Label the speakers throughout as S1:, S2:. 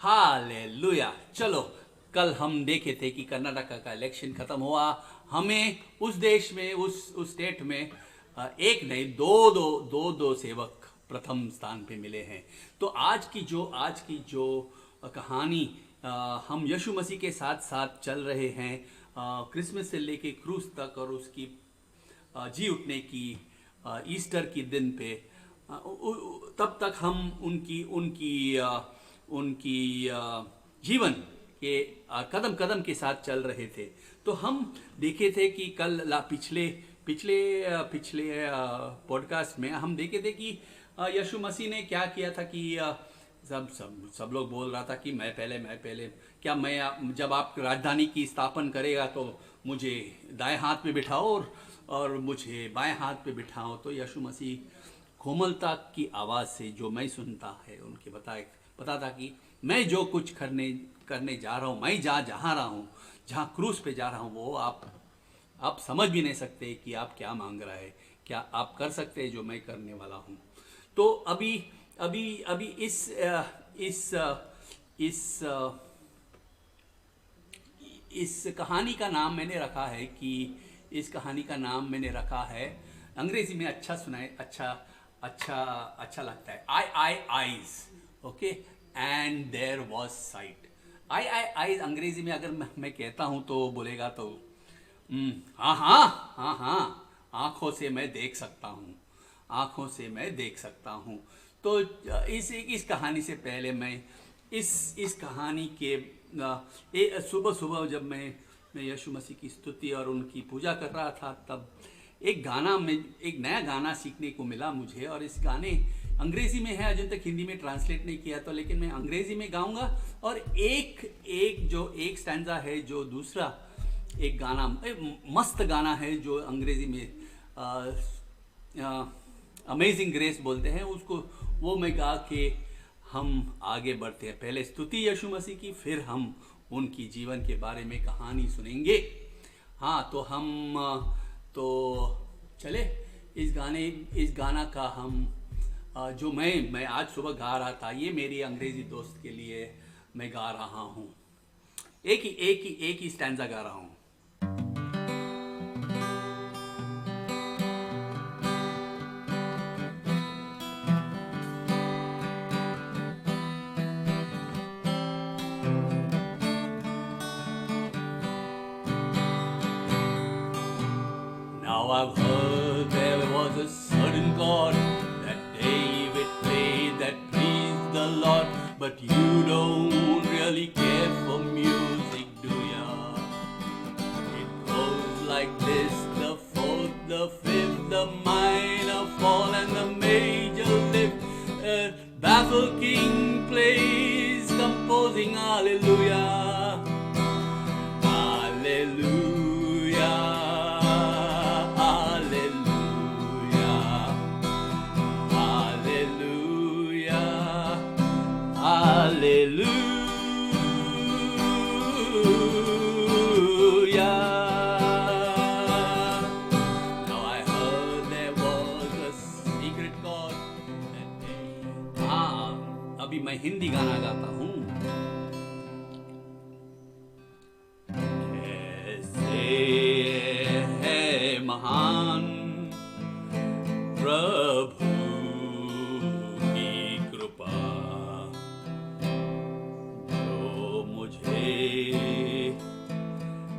S1: Hallelujah. चलो, कल हम देखे थे कि कर्नाटका का इलेक्शन खत्म हुआ। हमें उस देश में, उस स्टेट में एक नहीं, दो सेवक प्रथम स्थान पे मिले हैं। तो आज की जो कहानी, हम यीशु मसीह के साथ साथ चल रहे हैं क्रिसमस से लेके क्रूस तक, और उसकी जी उठने की ईस्टर की दिन पे, तब तक हम उनकी उनकी उनकी जीवन के कदम कदम के साथ चल रहे थे। तो हम देखे थे कि कल पिछले पिछले पिछले पॉडकास्ट में हम देखे थे कि यीशु मसीह ने क्या किया था कि सब लोग बोल रहा था कि मैं पहले क्या मैं जब आप राजधानी की स्थापन करेगा तो मुझे दाएं हाथ पे बिठाओ और मुझे बाएं हाथ पे बिठाओ। तो यीशु मसीह कोमलता की आवाज़ से जो मैं सुनता है उनके पता था कि मैं जो कुछ करने जा रहा हूँ, मैं जहाँ रहा हूँ, जहाँ क्रूस पे जा रहा हूँ, वो आप समझ भी नहीं सकते कि आप क्या मांग रहा है, क्या आप कर सकते हैं जो मैं करने वाला हूँ। तो अभी अभी अभी इस कहानी का नाम मैंने रखा है कि इस कहानी का नाम मैंने रखा है, अंग्रेजी में अच्छा सुनाए, अच्छा लगता है, I eyes, okay, and there was sight. I eyes अंग्रेजी में अगर मैं कहता हूँ तो बोलेगा तो हाँ हाँ हाँ हाँ, आँखों से मैं देख सकता हूँ, आँखों से मैं देख सकता हूँ। तो इस कहानी से पहले मैं इस कहानी के सुबह सुबह जब मैं यीशु मसीह की स्तुति और उनकी पूजा कर रहा था, तब एक नया गाना सीखने को मिला मुझे। और इस गाने अंग्रेजी में है, अजय तक हिंदी में ट्रांसलेट नहीं किया, तो लेकिन मैं अंग्रेजी में गाऊंगा। और एक स्टैंजा है जो दूसरा एक गाना, मस्त गाना है जो अंग्रेजी में अमेजिंग ग्रेस बोलते हैं उसको, वो मैं गा के हम आगे बढ़ते हैं। पहले स्तुति यीशु मसीह की, फिर हम उनकी जीवन के बारे में कहानी सुनेंगे। हाँ, तो चले इस गाना का हम जो मैं आज सुबह गा रहा था, ये मेरी अंग्रेजी दोस्त के लिए मैं गा रहा हूँ। एक ही स्टैंजा गा रहा हूँ। Now I've heard there was a certain God that David played that pleased the Lord, but you don't really care for music, do ya? It goes like this: the fourth, the fifth, the minor fall, and the major lift. Baffled king plays, composing hallelujah, hallelujah. Hallelujah. Now I heard there was a secret chord that day. हाँ, अभी मैं हिंदी गाना गाता हूँ। कैसे है महान प्रभु की कृपा,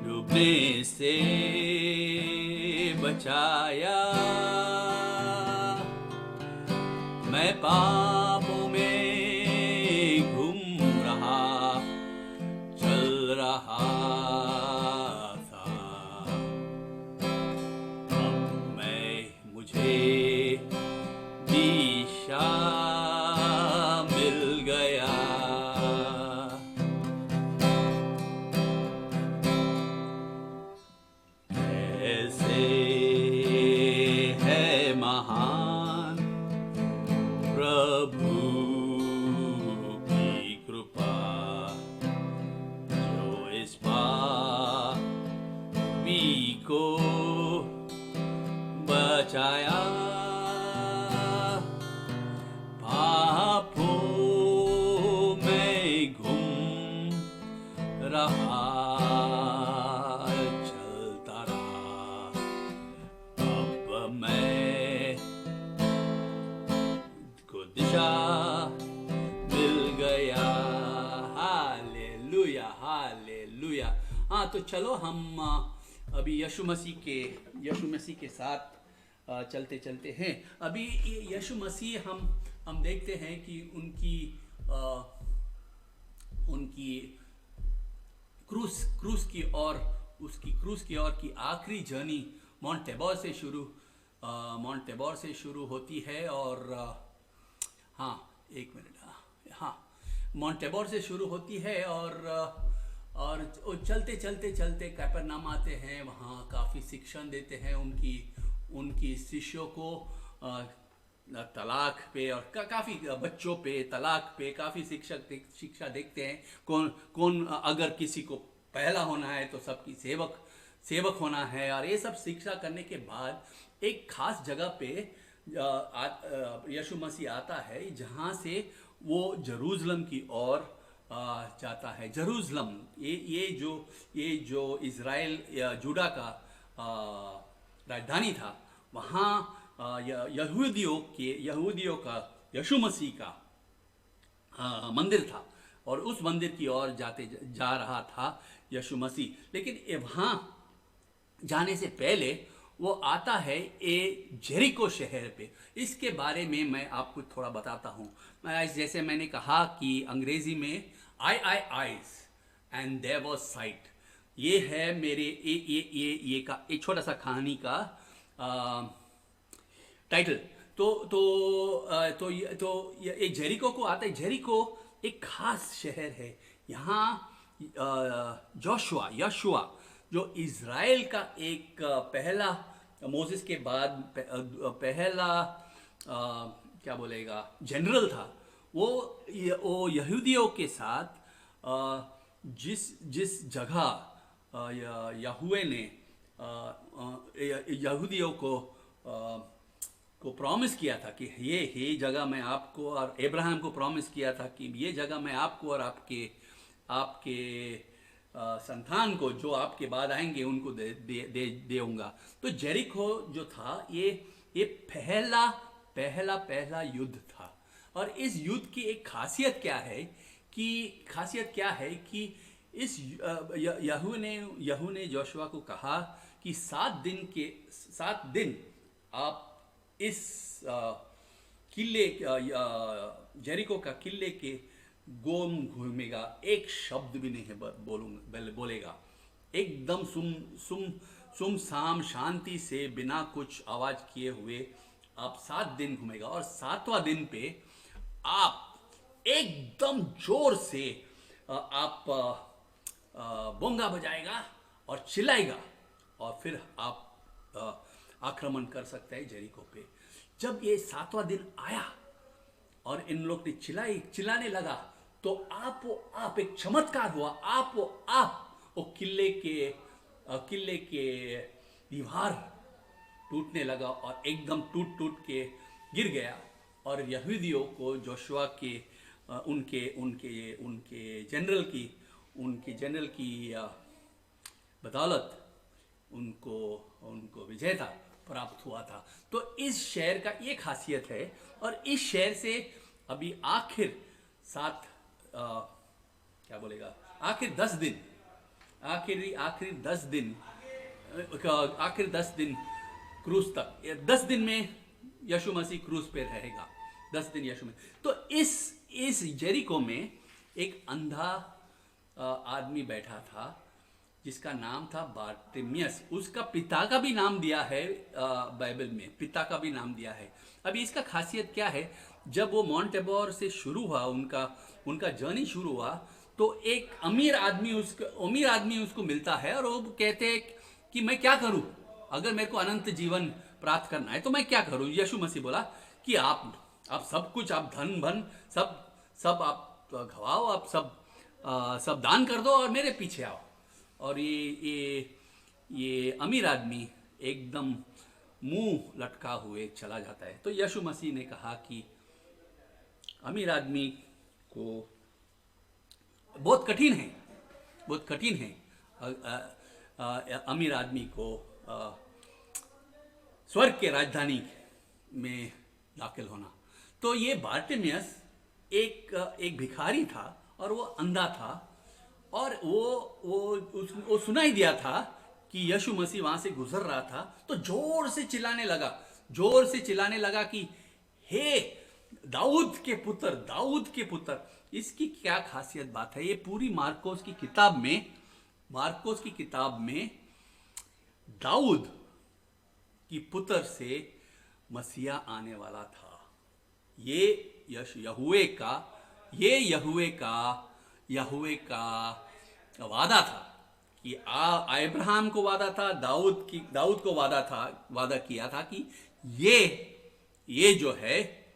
S1: डूबने से बचाया, मैं पापों में घूम रहा, चल रहा था, अब मुझे दिशा मिल गया। प्रभु की कृपा, जो इस पापी को बचाया, पापों में घूम तो चलो हम अभी यीशु मसीह के साथ चलते चलते हैं। अभी यीशु मसीह हम देखते हैं कि उनकी क्रूस की ओर की आखिरी जर्नी माउंट टेबोर से शुरू होती है। और हाँ, एक मिनट, हाँ, माउंट टेबोर से शुरू होती है और चलते कैपरनाम आते हैं। वहाँ काफ़ी शिक्षण देते हैं उनकी शिष्यों को तलाक पे और काफ़ी बच्चों पे तलाक पे काफ़ी शिक्षा देखते हैं। कौन अगर किसी को पहला होना है तो सबकी सेवक होना है। और ये सब शिक्षा करने के बाद एक खास जगह पे यीशु मसीह आता है जहाँ से वो जेरूशलम की ओर जाता है। जेरूशलम ये जो इज़राइल जूडा का राजधानी था, वहाँ यहूदियों का यीशु मसीह का मंदिर था और उस मंदिर की ओर जा रहा था यीशु मसीह। लेकिन वहाँ जाने से पहले वो आता है जेरिको शहर पे। इसके बारे में मैं आपको थोड़ा बताता हूँ। जैसे मैंने कहा कि अंग्रेजी में eyes and there was sight, ये है मेरे एक छोटा सा कहानी का टाइटल। तो ये जेरिको को आता है। जेरिको एक खास शहर है। यहाँ यशुआ जो इज़राइल का एक पहला मोसेस के बाद पहला क्या बोलेगा जनरल था, वो यहूदियों के साथ जिस जगह यहोवा ने यहूदियों को प्रॉमिस किया था कि ये जगह मैं आपको, और अब्राहम को प्रॉमिस किया था कि ये जगह मैं आपको और आपके संतान को जो आपके बाद आएंगे उनको देऊंगा। तो जेरिको जो था ये पहला युद्ध था। और इस युद्ध की एक खासियत क्या है कि इस यहू ने जोशुआ को कहा कि 7 दिन आप इस किले जेरिको का किले के गोम घूमेगा, एक शब्द भी नहीं बोलेगा। एकदम सुमसाम शांति से बिना कुछ आवाज किए हुए आप 7 दिन घूमेगा। और 7वां दिन पे आप एकदम जोर से आप बोंगा बजाएगा और चिल्लाएगा और फिर आप आक्रमण कर सकते हैं जेरिको पे। जब ये 7वां दिन आया और इन लोग ने चिल्लाने लगा तो आप एक चमत्कार हुआ। वो किले के दीवार टूटने लगा और एकदम टूट के गिर गया। और यहूदियों को जोशुआ के उनके जनरल की बदौलत उनको विजेता प्राप्त हुआ था। तो इस शहर का ये खासियत है। और इस शहर से अभी आखिर 10 दिन क्रूज तक, 10 दिन में यीशु मसीह क्रूज पे रहेगा। 10 दिन यीशु में। तो इस जेरिको में एक अंधा आदमी बैठा था जिसका नाम था बारतिमियस। उसका पिता का भी नाम दिया है बाइबल में, पिता का भी नाम दिया है। अभी इसका खासियत क्या है, जब वो माउंट टेबोर से शुरू हुआ, उनका जर्नी शुरू हुआ, तो एक अमीर आदमी उसको मिलता है और वो कहते हैं कि मैं क्या करूं, अगर मेरे को अनंत जीवन प्राप्त करना है तो मैं क्या करूं। यीशु मसीह बोला कि आप सब कुछ, आप धन भन सब आप घवाओ, आप सब दान कर दो और मेरे पीछे आओ। और ये अमीर आदमी एकदम मुंह लटका हुए चला जाता है। तो यीशु मसीह ने कहा कि अमीर आदमी को बहुत कठिन है अमीर आदमी को स्वर्ग के राजधानी में दाखिल होना। तो ये बारतिमियस एक भिखारी था और वो अंधा था। और वो सुनाई दिया था कि यीशु मसीह वहां से गुजर रहा था, तो जोर से चिल्लाने लगा कि हे दाऊद के पुत्र। इसकी क्या खासियत बात है? ये पूरी मार्कोस की किताब में दाऊद की पुत्र से मसीहा आने वाला था। ये यहुवे का वादा था कि अब्राहम को वादा था, दाऊद को वादा किया था कि ये जो है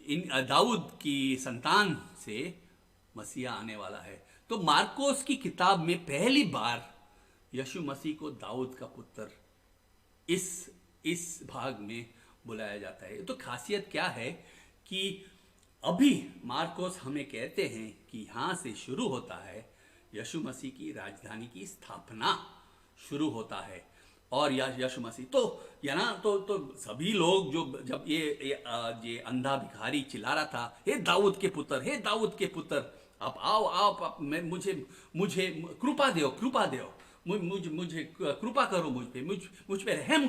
S1: इन दाऊद की संतान से मसीहा आने वाला है। तो मार्कोस की किताब में पहली बार यीशु मसीह को दाऊद का पुत्र इस भाग में बुलाया जाता है। तो खासियत क्या है कि अभी मार्कोस हमें कहते हैं कि यहाँ से शुरू होता है यीशु मसीह की राजधानी की स्थापना शुरू होता है। और यीशु मसीह तो सभी लोग जब ये अंधा भिखारी चिल्ला रहा था, हे दाऊद के पुत्र, आप आओ आप मुझे कृपा दो, मुझे कृपा करो, मुझ पे रहम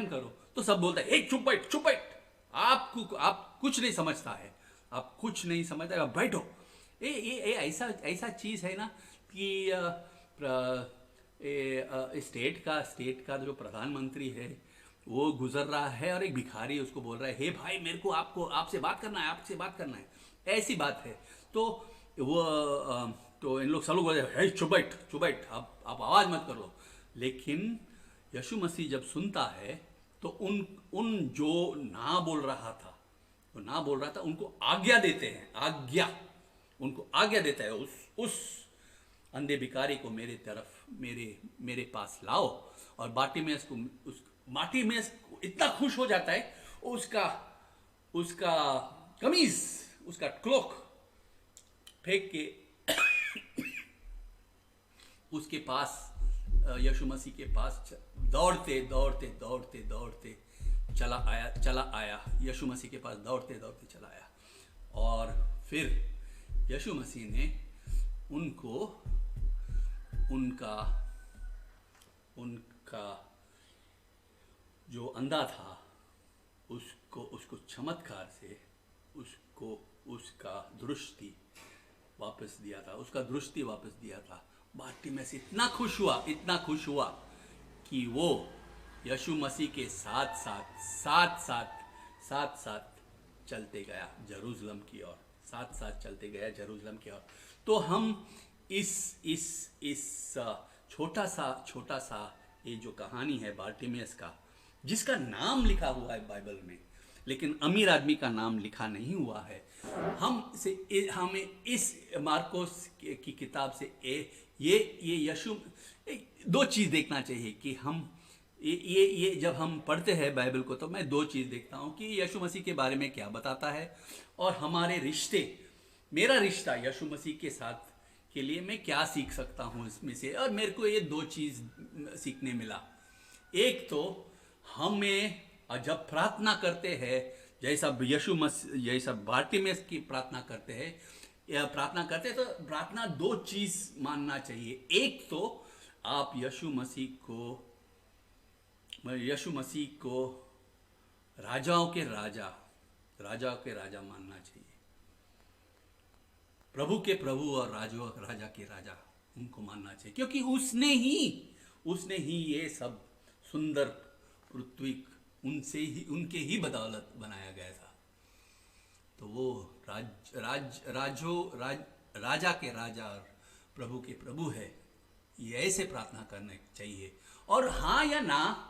S1: करो। तो सब बोलता है, हे चुप बैठ, आप कुछ नहीं समझता है, आप बैठो। ये ऐसा चीज है ना कि स्टेट का जो प्रधानमंत्री है वो गुजर रहा है और एक भिखारी उसको बोल रहा है, हे भाई मेरे को आपसे बात करना है, ऐसी बात है। तो इन लोग सब लोग बोलते हैं, हे चुप बैठ, आप आवाज मत कर लो। लेकिन यीशु मसीह जब सुनता है तो उन जो ना बोल रहा था उनको आज्ञा देता है, उस अंधे भिखारी को मेरे पास लाओ। और बार्टिमेस इतना खुश हो जाता है, उसका कमीज, उसका क्लोक फेंक के उसके पास, यीशु मसीह के पास दौड़ते चला आया। यीशु मसीह के पास दौड़ते चला आया। और फिर यीशु मसीह ने उनको उनका जो अंधा था उसको चमत्कार से उसका दृष्टि वापस दिया था। बार्टिमेस इतना खुश हुआ कि वो यीशु मसीह के साथ चलते गया यरूशलेम की ओर। तो हम इस छोटा सा ये जो कहानी है बार्टिमेस का, जिसका नाम लिखा हुआ है बाइबल में, लेकिन अमीर आदमी का नाम लिखा नहीं हुआ है, हमें इस मार्कोस की किताब से ये यीशु दो चीज़ देखना चाहिए कि हम ये जब हम पढ़ते हैं बाइबल को, तो मैं दो चीज़ देखता हूँ कि यीशु मसीह के बारे में क्या बताता है और हमारे मेरा रिश्ता यीशु मसीह के साथ के लिए मैं क्या सीख सकता हूँ इसमें से। और मेरे को ये दो चीज़ सीखने मिला। एक तो हमें जब प्रार्थना करते हैं, जैसा बार्टिमेस की प्रार्थना करते हैं, तो प्रार्थना दो चीज़ मानना चाहिए। एक तो आप यीशु मसीह को राजाओं के राजा मानना चाहिए, प्रभु के प्रभु और राजा के राजा उनको मानना चाहिए, क्योंकि उसने ही ये सब सुंदर पृथ्वी उनके ही बदौलत बनाया गया था। तो वो राजा के राजा और प्रभु के प्रभु है। ये ऐसे प्रार्थना करना चाहिए। और हाँ या ना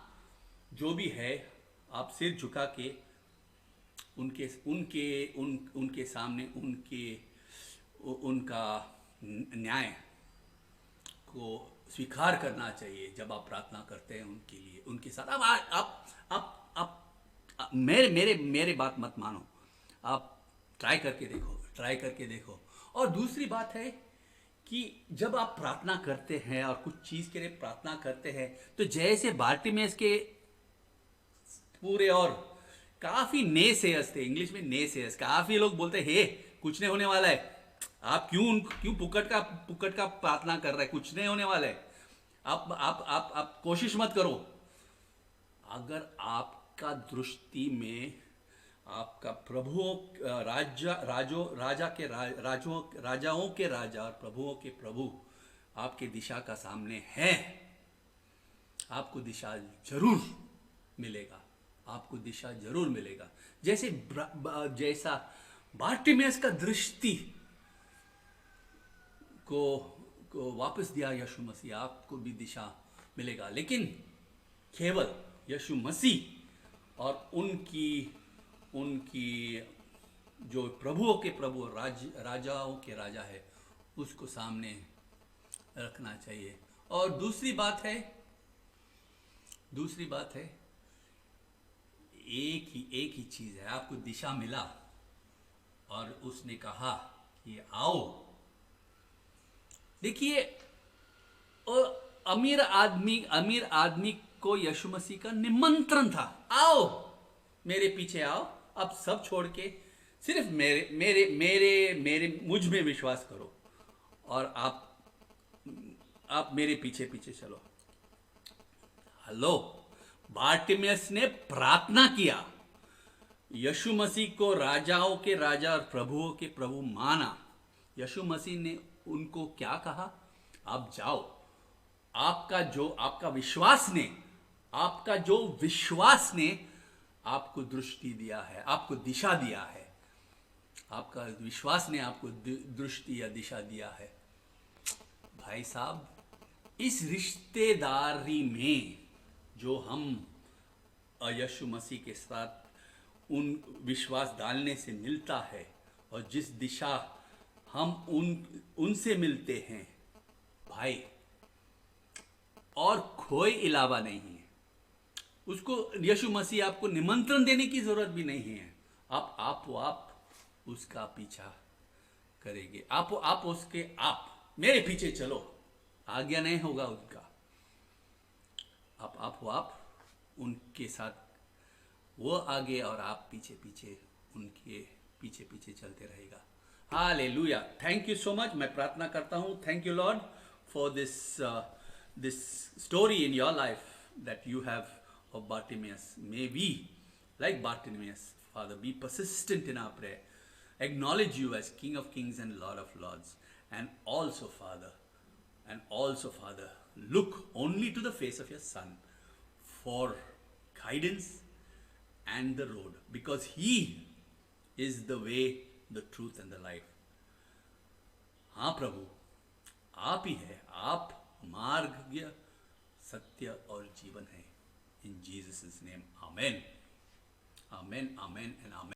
S1: जो भी है, आप सिर झुका के उनके सामने उनका न्याय को स्वीकार करना चाहिए जब आप प्रार्थना करते हैं उनके लिए, उनके साथ। अब आप मेरे बात मत मानो, आप ट्राई करके देखो। और दूसरी बात है कि जब आप प्रार्थना करते हैं और कुछ चीज़ के लिए प्रार्थना करते हैं, तो जैसे बार्टिमेस के पूरे और काफ़ी नेसेयर्स थे, इंग्लिश में नेसेयर्स, काफ़ी लोग बोलते हैं, हे कुछ नहीं होने वाला है, आप क्यों पुक्कट का प्रार्थना कर रहे हैं? कुछ नहीं होने वाला है। आप कोशिश मत करो। अगर आपका दृष्टि में आपका प्रभुओं राजा के राजाओं के राजा और प्रभुओं के प्रभु आपके दिशा का सामने है, आपको दिशा जरूर मिलेगा। आपको दिशा जरूर मिलेगा। जैसा बार्टिमेयस का दृष्टि को वापस दिया यीशु मसीह, आपको भी दिशा मिलेगा। लेकिन केवल यीशु मसीह और उनकी जो प्रभुओं के प्रभु राजाओं के राजा है, उसको सामने रखना चाहिए। और दूसरी बात है, एक ही चीज है। आपको दिशा मिला और उसने कहा कि आओ। देखिए, अमीर आदमी को यीशु मसीह का निमंत्रण था, आओ मेरे पीछे आओ। अब सब छोड़ के सिर्फ मेरे मुझ में विश्वास करो और आप मेरे पीछे पीछे चलो। हेलो, बार्टिमेयस ने प्रार्थना किया, यीशु मसीह को राजाओं के राजा और प्रभुओं के प्रभु माना। यीशु मसीह ने उनको क्या कहा? आप जाओ। आपका विश्वास ने आपको दृष्टि दिया है, आपको दिशा दिया है। आपका विश्वास ने आपको दृष्टि या दिशा दिया है। भाई साहब, इस रिश्तेदारी में जो हम यीशु मसीह के साथ उन विश्वास डालने से मिलता है और जिस दिशा हम उनसे मिलते हैं, भाई और कोई अलावा नहीं है। उसको यीशु मसीह आपको निमंत्रण देने की जरूरत भी नहीं है। आप उसका पीछा करेंगे। आप मेरे पीछे चलो, आज्ञा नहीं होगा उनका। आप उनके साथ, वो आगे और आप पीछे पीछे, उनके पीछे पीछे चलते रहेगा। Hallelujah. Thank you so much. मैं प्रार्थना करता हूँ, thank you Lord for this story in your life that you have of Bartimaeus. May we, like Bartimaeus, Father, be persistent in our prayer, acknowledge you as King of Kings and Lord of Lords, and also Father, look only to the face of your Son for guidance and the road, because He is the way, the truth and the life. हाँ प्रभु, आप ही है, आप मार्ग, सत्य और जीवन है। इन Jesus name, amen, amen, amen and amen.